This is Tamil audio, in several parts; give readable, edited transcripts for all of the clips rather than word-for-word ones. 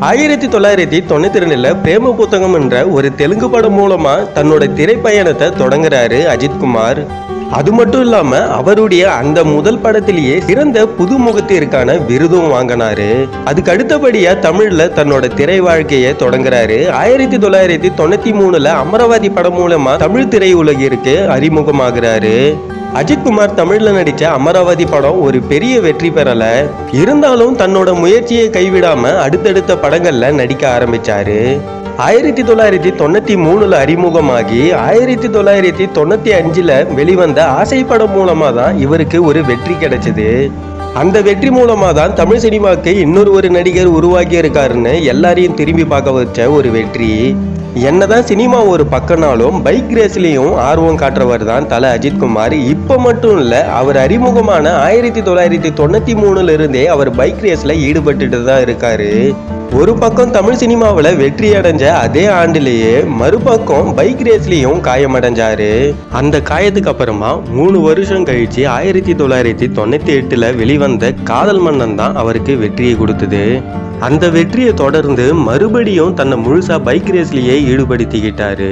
1992 பிரேம புத்தகம் என்ற ஒரு தெலுங்கு படம் மூலமா தன்னோட திரைப்பயணத்தை தொடங்குறாரு அஜித் குமார். அது மட்டும் இல்லாம அவருடைய அந்த முதல் படத்திலேயே சிறந்த புதுமுகத்திற்கான விருதும் வாங்கினாரு. அதுக்கு அடுத்தபடியா தமிழ்ல தன்னோட திரை வாழ்க்கையை தொடங்குறாரு. 1993 அமராவதி படம் மூலமா தமிழ் திரையுலகிற்கு அறிமுகமாகிறாரு. அஜித் குமார் தமிழ்ல நடிச்ச அமராவதி படம் ஒரு பெரிய வெற்றி பெறல. இருந்தாலும் தன்னோட முயற்சியை கைவிடாம அடுத்தடுத்த படங்கள்ல நடிக்க ஆரம்பிச்சாரு. 1993 அறிமுகமாகி 1995 வெளிவந்த ஆசை படம் மூலமா தான் இவருக்கு ஒரு வெற்றி கிடைச்சது. அந்த வெற்றி மூலமா தான் தமிழ் சினிமாவுக்கு இன்னொரு நடிகர் உருவாக்கி இருக்காருன்னு எல்லாரையும் திரும்பி பார்க்க வச்ச ஒரு வெற்றி. என்னதான் சினிமா ஒரு பக்கம்னாலும் பைக் ரேஸ்லயும் ஆர்வம் காட்டுறவர் தான் தல அஜித் குமார். இப்ப மட்டும் இல்ல, அவர் அறிமுகமான 1993 இருந்தே அவர் பைக் ரேஸ்ல ஈடுபட்டு தான் இருக்காரு. ஒரு பக்கம் தமிழ் சினிமாவில் வெற்றி அடைஞ்ச அதே ஆண்டிலேயே மறுபக்கம் பைக் ரேஸ்லயும் காயமடைஞ்சாரு. அந்த காயத்துக்கு அப்புறமா 3 வருஷம் கழிச்சு 1998 வெளிவந்த காதல் மன்னன் தான் அவருக்கு வெற்றியை கொடுத்தது. அந்த வெற்றியை தொடர்ந்து மறுபடியும் தன்னை முழுசா பைக் ரேஸ்லயே ஈடுபடுத்திக்கிட்டாரு.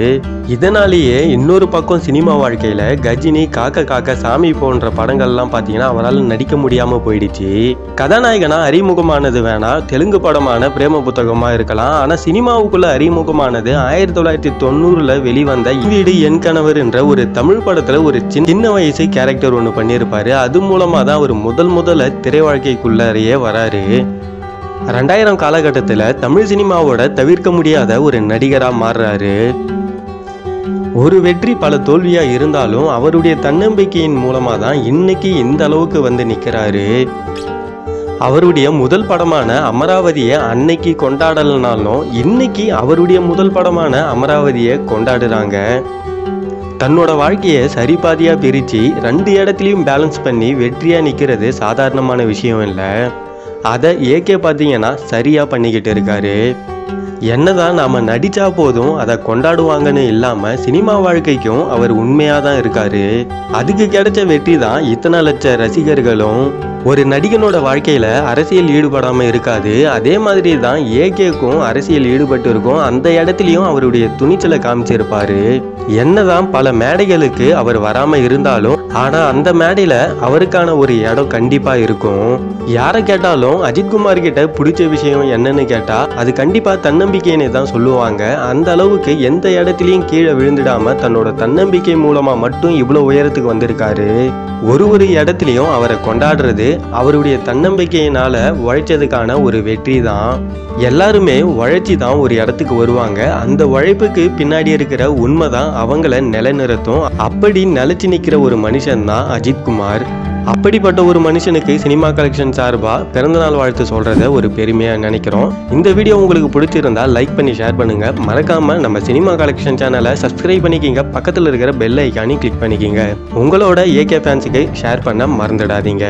இதனாலேயே இன்னொரு பக்கம் சினிமா வாழ்க்கையில கஜினி, காக்க காக்க, சாமி போன்ற படங்கள்லாம் பாத்தீங்கன்னா அவரால் நடிக்க முடியாம போயிடுச்சு. கதாநாயகனா அறிமுகமானது வேணா தெலுங்கு படமான பிரேம புத்தகமா இருக்கலாம். ஆனா சினிமாவுக்குள்ள அறிமுகமானது 1990 வெளிவந்த வீடு என் கணவர் என்ற ஒரு தமிழ் படத்துல ஒரு சின்ன வயசு கேரக்டர் ஒண்ணு பண்ணியிருப்பாரு. அது மூலமா தான் அவர் முதல்ல திரை வாழ்க்கைக்குள்ளேயே வராரு. 2000 காலகட்டத்தில் தமிழ் சினிமாவோட தவிர்க்க முடியாத ஒரு நடிகரா மாறுறாரு. ஒரு வெற்றி பல தோல்வியா இருந்தாலும் அவருடைய தன்னம்பிக்கையின் மூலமா தான் இன்னைக்கு இந்த அளவுக்கு வந்து நிக்கிறாரு. அவருடைய முதல் படமான அமராவதியை அன்னைக்கு கொண்டாடலனாலும் இன்னைக்கு அவருடைய முதல் படமான அமராவதியை கொண்டாடுறாங்க. தன்னோட வாழ்க்கையை சரிபாதியா பிரிச்சு 2 இடத்துலையும் பேலன்ஸ் பண்ணி வெற்றியா நிக்கிறது சாதாரணமான விஷயம் இல்லை. அதை ஏகே பார்த்தீங்கன்னா சரியா பண்ணிக்கிட்டு இருக்காரு. என்னதான் நாம நடிச்சா போதும் அதை கொண்டாடுவாங்கன்னு இல்லாம சினிமா வாழ்க்கைக்கும் அவர் உண்மையா தான் இருக்காரு. அதுக்கு கிடைச்ச வெற்றி தான் இத்தனை லட்ச ரசிகர்களும். ஒரு நடிகனோட வாழ்க்கையில அரசியல் ஈடுபடாம இருக்காது. அதே மாதிரி தான் ஏகேக்கும் அரசியல் ஈடுபட்டு இருக்கும். அந்த இடத்துலயும் அவருடைய துணிச்சலை காமிச்சிருப்பாரு. என்னதான் பல மேடைகளுக்கு அவர் வராம இருந்தாலும் ஆனா அந்த மேடையில அவருக்கான ஒரு இடம் கண்டிப்பா இருக்கும். யாரை கேட்டாலும் அஜித் குமார் கிட்ட பிடிச்ச விஷயம் என்னன்னு கேட்டா அது கண்டிப்பா தன்னம்பிக்கைன்னு தான் சொல்லுவாங்க. அந்த அளவுக்கு எந்த இடத்துலயும் கீழே விழுந்துடாம தன்னோட தன்னம்பிக்கை மூலமா மட்டும் இவ்வளவு உயரத்துக்கு வந்திருக்காரு. ஒரு இடத்துலயும் அவரை கொண்டாடுறது அவருடைய தன்னம்பிக்கையினால உழைச்சதுக்கான ஒரு வெற்றி தான். எல்லாருமே உழைச்சி தான் ஒரு இடத்துக்கு வருவாங்க. அந்த உழைப்புக்கு பின்னாடி இருக்கிற உண்மைதான் அவங்கள நிலைநிறுத்தும். அப்படி நிலைச்சு நிக்கிற ஒரு மனுஷன் தான் அஜித் குமார். அப்படிப்பட்ட ஒரு மனுஷனுக்கு சினிமா கலெக்ஷன் சார்பா பிறந்தநாள் வாழ்த்து சொல்றத ஒரு பெருமையா நினைக்கிறோம். இந்த வீடியோ உங்களுக்கு பிடிச்சிருந்தா லைக் பண்ணி ஷேர் பண்ணுங்க. மறக்காம நம்ம சினிமா கலெக்ஷன் சேனலை சப்ஸ்கிரைப் பண்ணிக்கிங்க. பக்கத்துல இருக்கிற பெல் ஐக்கானி கிளிக் பண்ணிக்கிங்க. உங்களோட ஏகே ஃபேன்ஸுக்கு ஷேர் பண்ண மறந்துடாதீங்க.